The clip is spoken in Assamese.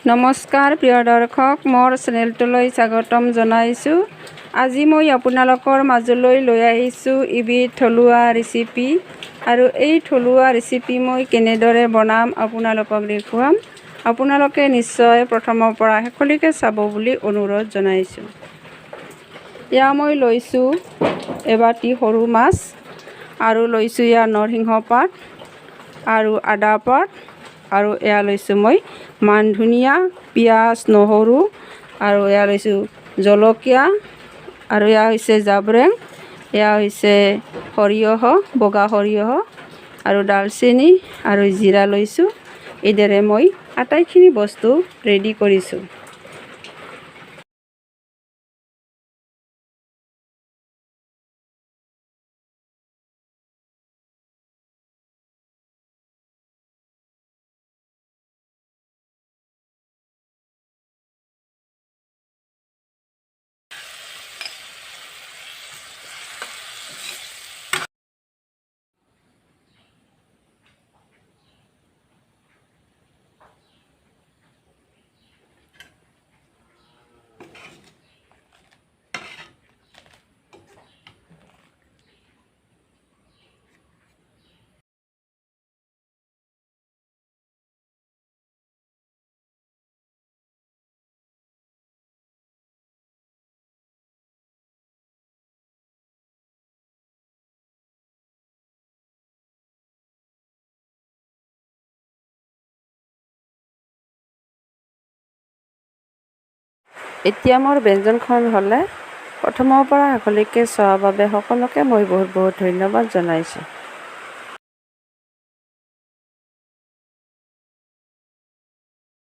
নমস্কাৰ প্ৰিয় দৰ্শক, মোৰ চেনেলটোলৈ স্বাগতম জনাইছোঁ। আজি মই আপোনালোকৰ মাজলৈ লৈ আহিছোঁ এবিধ থলুৱা ৰেচিপি। আৰু এই থলুৱা ৰেচিপি মই কেনেদৰে বনাম আপোনালোকক দেখুৱাম। আপোনালোকে নিশ্চয় প্ৰথমৰ পৰা শেষলৈকে চাব বুলি অনুৰোধ জনাইছোঁ। এয়া মই লৈছোঁ এবাটি সৰু মাছ, আৰু লৈছোঁ এয়া নৰসিংহ পাত আৰু আদা পাত, আৰু এয়া লৈছোঁ মই মান ধনিয়া, পিঁয়াজ, নহৰু, আৰু এয়া লৈছোঁ জলকীয়া, আৰু এয়া হৈছে জাব্ৰেং, এয়া হৈছে সৰিয়হ, বগা সৰিয়হ, আৰু ডালচেনি আৰু জিৰা লৈছোঁ। এইদৰে মই আটাইখিনি বস্তু ৰেডি কৰিছোঁ। এতিয়া মোৰ ব্যঞ্জনখন হ'লে প্ৰথমৰ পৰা শেষলৈকে চোৱাৰ বাবে সকলোকে মই বহুত ধন্যবাদ জনাইছোঁ।